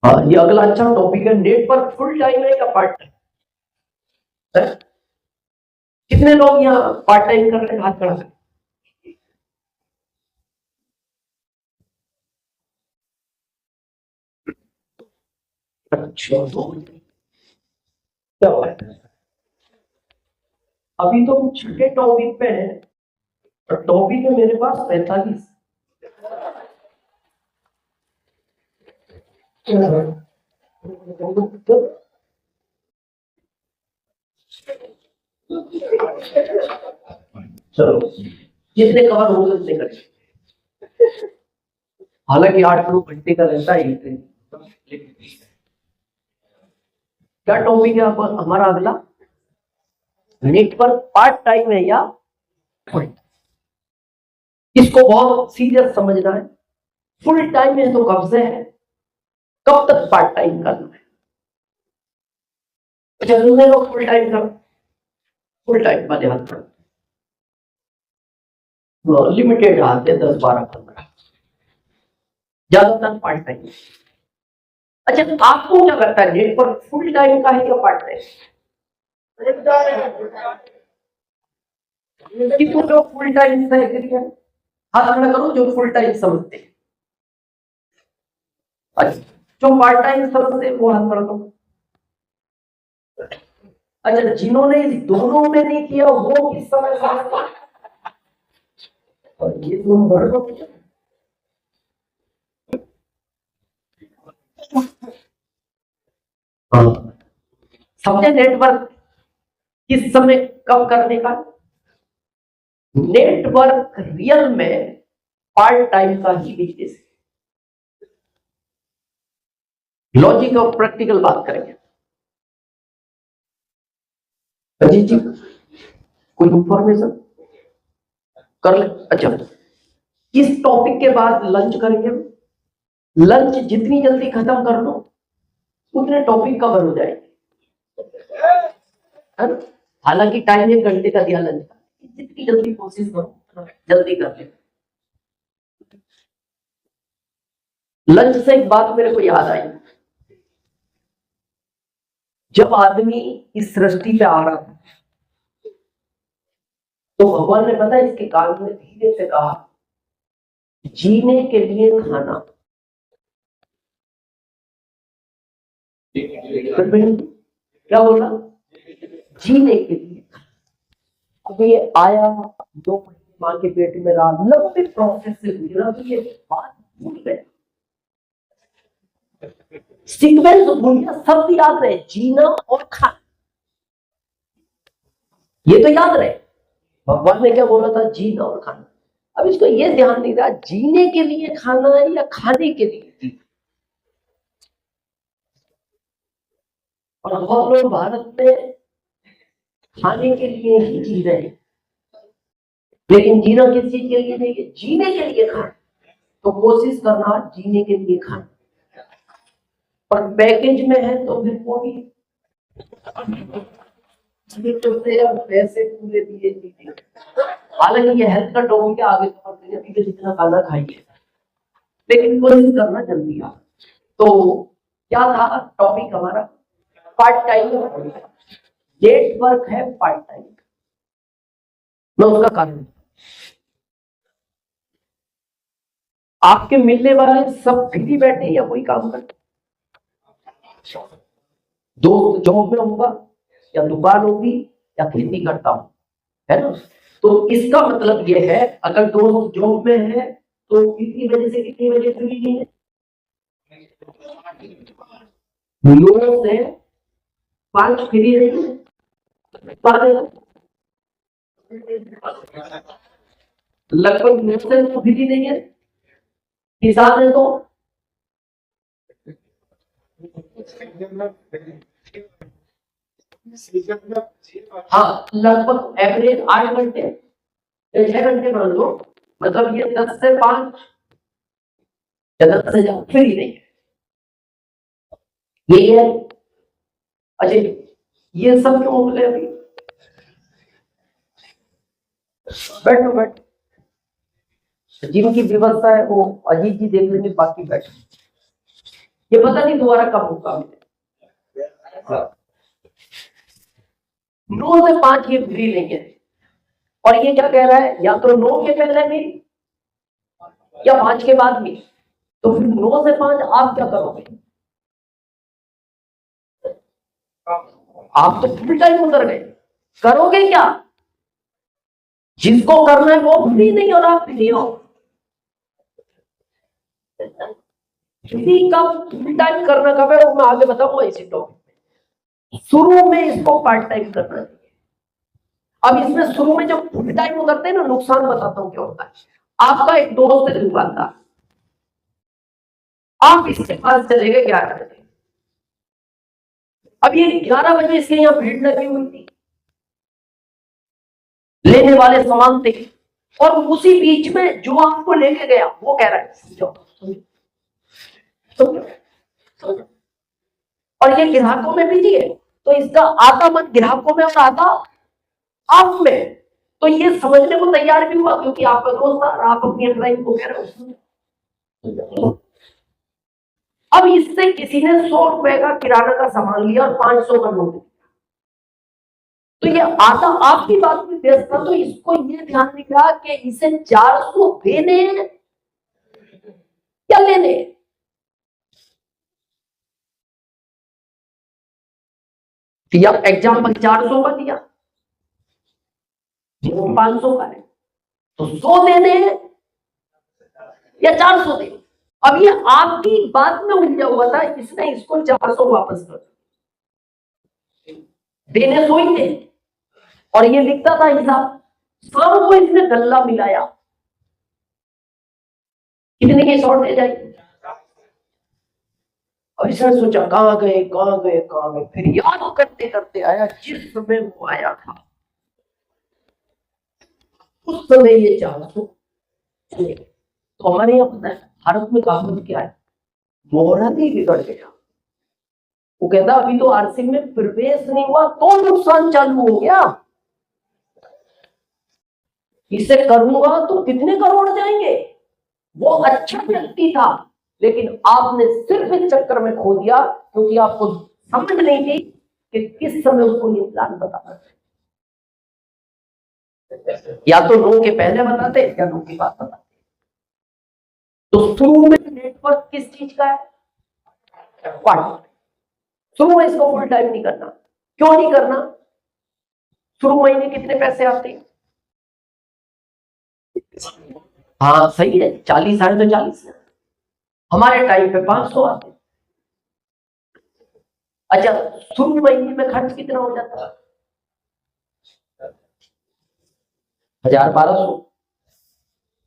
हाँ, ये अगला अच्छा टॉपिक है। नेटवर्क फुल टाइम है या पार्ट टाइम है? कितने लोग यहाँ पार्ट टाइम कर रहे हैं? हाथ खड़ा करें। अच्छा, क्या बात है। अभी तो हम छठे टॉपिक पे हैं और टॉपिक है मेरे पास 45। चलो, जितने कवर होंगे उतने करें। हालांकि 8-9 घंटे का रहता है ये। क्या टॉपिक है हमारा अगला? नेटवर्क पार्ट टाइम है या फुल? इसको बहुत सीरियस समझना है। फुल टाइम है तो कब से है, कब तक पार्ट टाइम करना है? अच्छा, दूसरे लोग फुल टाइम कर, फुल टाइम वाले हाथ पर लिमिटेड आते हैं, 10, 12, 15, ज्यादातर पार्ट टाइम। अच्छा, तो आपको क्या लगता है नेटवर्क फुल टाइम का है या पार्ट टाइम? कितने लोग फुल टाइम से एग्री है? हाथ खड़ा करो जो फुल टाइम समझते हैं। अच्छा, जो पार्ट टाइम समझते हैं वो हाथ खड़ा करो। अच्छा, जिन्होंने इस दोनों में नहीं किया वो किस समय समझते हैं? और ये तुम बढ़ लो। हाँ, समझे नेटवर्क किस समय कब करने का? नेटवर्क रियल में पार्ट टाइम का ही बिजनेस है। लॉजिक और प्रैक्टिकल बात करेंगे। अजीत जी, कोई इंफॉर्मेशन कर ले। अच्छा, इस टॉपिक के बाद लंच करेंगे। लंच जितनी जल्दी खत्म कर लो उतने टॉपिक कवर हो जाएंगे। हालांकि टाइम 1 घंटे का दिया लंच का, जितनी जल्दी कोशिश करो जल्दी कर ले। लंच से एक बात मेरे को याद आई। जब आदमी इस सृष्टि पे आ रहा था तो भगवान ने पता है इसके कान में धीरे से कहा, जीने के लिए खाना। क्या बोला? जीने के लिए। अब ये आया, 2 महीने माँ के पेट में रहा, लंबे प्रोसेस से गुजरा, तो ये बात भूल गए। सीक्वेंस भूल गया, सब याद रहे, जीना और खाना ये तो याद रहे। भगवान ने क्या बोला था? जीना और खाना। अब इसको ये ध्यान नहीं रहा जीने के लिए खाना है या खाने के लिए। और बहुत लोग भारत में खाने के लिए ही जी रहे हैं, लेकिन जीना किस चीज के लिए नहीं है? जीने के लिए खाना। तो कोशिश करना जीने के लिए खाना, और पैकेज में है तो फिर वो भी पैसे पूरे दिए नहीं। हालांकि ये हेल्थ का टॉपिक है, आगे अभी तो जितना खाना खाइए, लेकिन कोशिश करना जल्दी आ। तो क्या था टॉपिक हमारा? Part time. नेटवर्क है पार्ट टाइम। मैं उसका कारण, आपके मिलने वाले सब फ्री बैठे या कोई काम करते? दो जॉब में होगा या दुकान होगी या खेती करता हूं, है ना? तो इसका मतलब यह है अगर दोनों जॉब में है तो कितनी बजे से कितनी बजे फ्री नहीं है? 9 से 5 फ्री नहीं है। लगभग 9 से 9 फ्री नहीं है। हिसाब है तो हाँ, लगभग एवरेज 8 घंटे, 6 घंटे मान लो। मतलब ये 10 से 5 या 10 से 4 फ्री नहीं है, यही है। अच्छा, ये सब क्यों बोले? अभी बैठो बैठो, जिनकी व्यवस्था है वो अजीत जी देख लेंगे, बाकी बैठो। ये पता नहीं दोबारा कब होगा। 9 से 5 ये फ्री नहीं है। और ये क्या कह रहा है, या तो 9 के पहले भी या 5 के बाद भी। तो फिर 9 से 5 आप क्या करोगे? आप तो फुल टाइम उतर गए, करोगे क्या? जिसको करना है वो फ्री नहीं हो रहा, फ्री हो। किसी का फुल टाइम करना कब है वो मैं आगे बताऊंगा इसी टॉपिक। शुरू में इसको पार्ट टाइम करना चाहिए। अब इसमें शुरू में जब फुल टाइम उतरते हैं ना, नुकसान बताता हूं क्या होता है। आपका एक दोस्त है दुकानदार, आप इसके पास चले गए 11 बजे। अब ये 11 बजे इसके यहाँ भीड़ लगी हुई थी, लेने वाले सामान थे, और उसी बीच में जो आपको लेके गया वो कह रहा है समझो। और ये ग्राहकों में बिजी है, तो इसका आधा मन ग्राहकों में और आधा आप में। तो ये समझने को तैयार भी हुआ क्योंकि आपका दोस्त था, आप अपनी एम्प्लॉय को कह रहे हो। अब इससे किसी ने 100 रुपए का किराना का सामान लिया और 500 का नोट दिया, तो ये आधा आपकी बात में व्यस्त था, तो इसको ये ध्यान नहीं रहा कि इसे 400 देने या लेने। या एग्जाम्पल 400 का दिया, 500 का है, तो 100 देने या 400 देने। अब ये आपकी बात में उलझा हुआ था, इसने इसको 400 वापस कर देने सोई थे, और ये लिखता था हिसाब, सब को इसने गल्ला मिलाया, कितने की शॉर्टेज आई। और इसने सोचा कहां गए कहां गए कहां गए, फिर याद करते करते आया जिस समय वो आया था उस समय ये 400 चले। तो हमारे यहाँ पता है भारत में कहावत क्या है, मुहूर्त ही बिगड़ गया। वो कहता अभी तो आरसी में प्रवेश नहीं हुआ तो नुकसान चालू हो गया, इसे करूंगा तो कितने करोड़ जाएंगे। वो अच्छा व्यक्ति था, लेकिन आपने सिर्फ इस चक्कर में खो दिया क्योंकि आपको समझ नहीं थी कि किस समय उसको ये प्लान बताना। या तो नो के पहले बताते या नो के बाद बताते। तो शुरू में नेटवर्क किस चीज का है, शुरू में इसको फुल टाइम नहीं करना। क्यों नहीं करना? शुरू महीने कितने पैसे आते हैं? हाँ सही है, 40 आए तो 40, हमारे टाइम पे 500 आते। अच्छा, शुरू महीने में खर्च कितना हो जाता है? 1000-1200।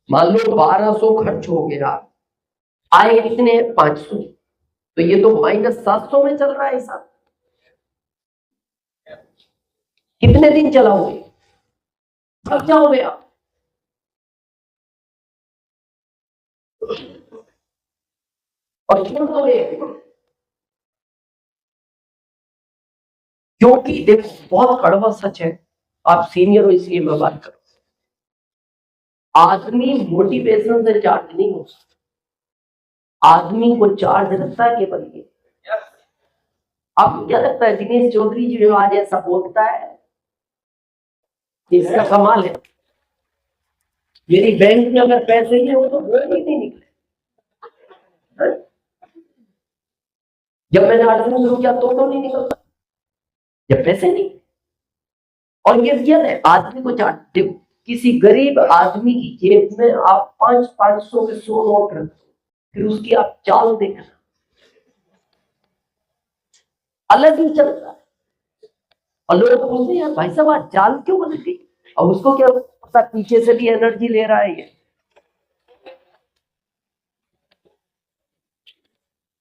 मान लो 1200 खर्च हो गया, आए कितने? 500। तो ये तो -700 में चल रहा है हिसाब। कितने दिन चलाओगे? खर्चा हो गया। और क्यों हो गए? क्योंकि देखो बहुत कड़वा सच है, आप सीनियर हो इसलिए मैं बात करूं, आदमी मोटिवेशन से चार्ज नहीं हो सकता, आदमी को चार्ज रखता है केवल ये। आपको क्या लगता है दिनेश चौधरी जी जो आज ऐसा बोलता है, इसका कमाल है? मेरी बैंक में अगर पैसे नहीं हो तो नहीं निकले। जब मैंने आर्थिक शुरू किया तो नहीं निकलता, जब पैसे नहीं। और ये रियल है, आदमी को चार्ज। देखो किसी गरीब आदमी की जेब में आप 500 के 100 नोट रख दो, फिर उसकी आप चाल देखना, अलग ही चलता है। और लोग पूछते हैं यार भाई साहब आज चाल क्यों बदल गई? अब उसको क्या पता, पीछे से भी एनर्जी ले रहा है ये।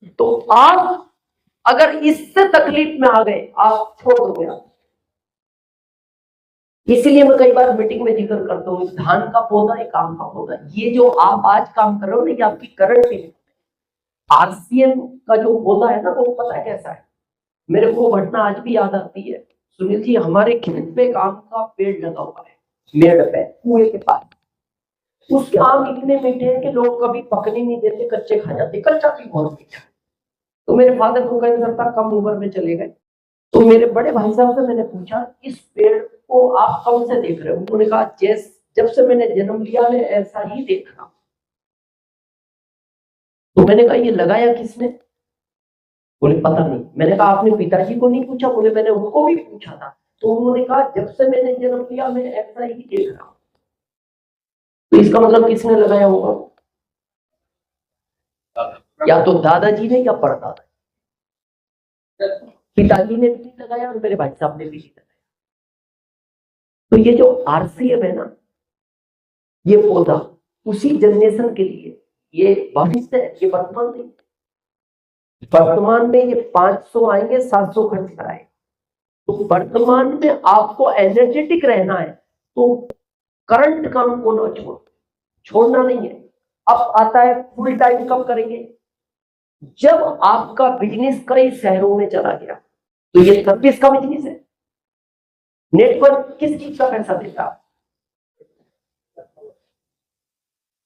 तो आप अगर इससे तकलीफ में आ गए, आप छोड़ दोगे। इसीलिए मैं कई बार मीटिंग में जिक्र करता हूँ, धान का पौधा एक आम का पौधा। ये जो आप आज काम कर रहे हो ना, ये आपकी करंट लिमिट। आरसीएम का जो पौधा है ना, वो पता है कैसा है? मेरे को घटना आज भी याद आती है। सुनील जी, हमारे खेत पे एक आम का पेड़ लगा हुआ है, मेड़ पे, कुएं के पास। उसके आम इतने मीठे हैं कि लोग कभी पकने नहीं देते, कच्चे खा जाते। कच्चा भी बहुत मीठा है। तो मेरे फादर को कैंसर था, कम उम्र में चले गए। तो मेरे बड़े भाई साहब से मैंने पूछा, इस पेड़ को आप कब से देख रहे हो? उन्होंने कहा जब से मैंने जन्म लिया है ऐसा ही देख रहा हूं। तो मैंने कहा ये लगाया किसने? बोले पता नहीं। मैंने कहा आपने पिताजी को नहीं पूछा? बोले मैंने उनको भी पूछा था, तो उन्होंने कहा जब से मैंने जन्म लिया मैं ऐसा ही देख रहा हूं। तो इसका मतलब किसने लगाया होगा? या तो दादाजी ने या परदादा। पिताजी ने भी लगाया और मेरे भाई साहब ने भी लगाया। तो ये जो आरसीएम है ना, ये पौधा उसी जनरेशन के लिए, ये भविष्य है, ये वर्तमान नहीं। वर्तमान में ये 500 आएंगे, 700 खर्च कराएंगे। तो वर्तमान में आपको एनर्जेटिक रहना है तो करंट काम को ना छोड़ना नहीं है। अब आता है फुल टाइम कब करेंगे? जब आपका बिजनेस कई शहरों में चला गया। तो ये सर्विस का बिजनेस है। नेटवर्क किस चीज का पैसा देता?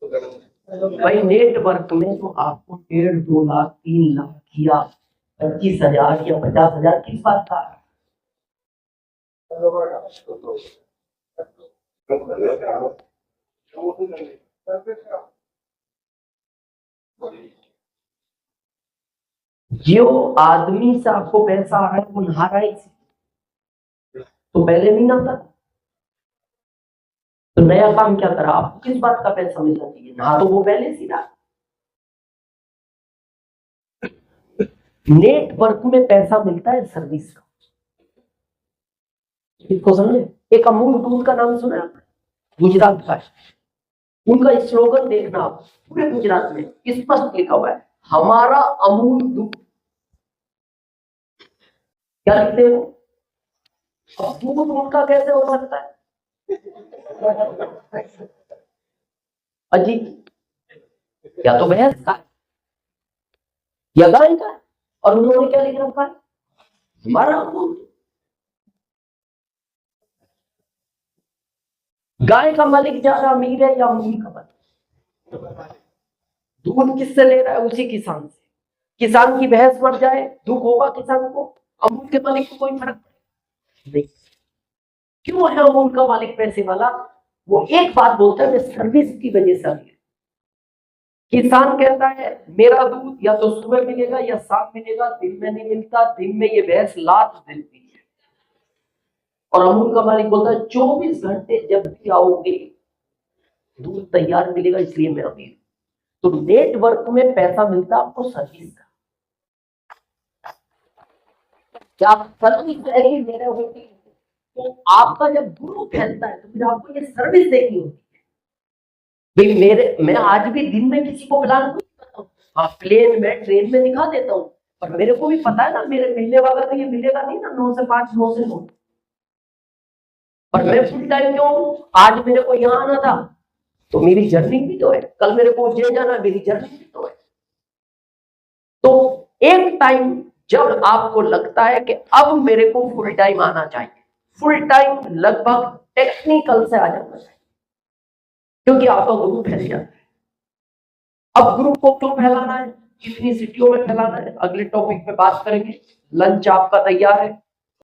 भाई नेटवर्क में तो आपको 1.5, 2 लाख, 3 लाख या 25,000 या 50,000 किस बात का? जो आदमी से आपको पैसा आ रहा है वो नहा रहा है, तो पहले नहीं नहाता। तो नया काम क्या करा? आपको किस बात का पैसा मिलना चाहिए? नहा तो वो पहले से रहा। नेटवर्क में पैसा मिलता है सर्विस का। इसको समझे? एक अमूल दूध का नाम सुना है? गुजरात का है। उनका स्लोगन देखना आप, पूरे गुजरात में स्पष्ट लिखा हुआ है, हमारा अमूल दूध। क्या लिखते हो? दूध उनका कैसे हो सकता है? अजीब। या तो भैंस का या गाय का। और उन्होंने क्या लिख रखा है? हमारा अमूल। गाय का मालिक ज्यादा अमीर है या अमूल का मालिक? दूध किससे ले रहा है? उसी किसान से। किसान की भैंस मर जाए दुख होगा किसान को, अमूल के मालिक को कोई फर्क नहीं। क्यों है अमूल का मालिक पैसे वाला? वो एक बात बोलता है, मैं सर्विस की वजह से अमीर। किसान कहता है मेरा दूध या तो सुबह मिलेगा या शाम मिलेगा, दिन में नहीं मिलता, दिन में ये भैंस लात देती है। और अमूल का मालिक बोलता है 24 घंटे जब भी आओगे दूध तैयार मिलेगा, इसलिए मैं अमीर। तो नेटवर्क में पैसा मिलता आपको सर्विस का। क्या सर्विस मेरे होती? तो आपका जब गुरु फैलता है तो फिर आपको ये सर्विस देनी होती है। भाई मैं आज भी दिन में किसी को प्लान नहीं करता हूँ। हाँ, प्लेन में ट्रेन में दिखा देता हूँ, पर मेरे को भी पता है ना मेरे मिलने वाला तो ये मिलेगा नहीं ना 9 से 5, 9 से 9। पर मैं फुल टाइम क्यों हूँ? आज मेरे को यहाँ आना था तो मेरी जर्नी भी तो है, कल मेरे को उज्जैन जाना, मेरी जर्नी भी तो है। तो एक टाइम जब आपको लगता है कि अब मेरे को फुल टाइम आना चाहिए, फुल टाइम लगभग टेक्निकल से आ जाना चाहिए, क्योंकि आपका ग्रुप फैल जाता है। अब ग्रुप को क्यों फैलाना है, कितनी सिटियों में फैलाना है, अगले टॉपिक पे बात करेंगे। लंच आपका तैयार है?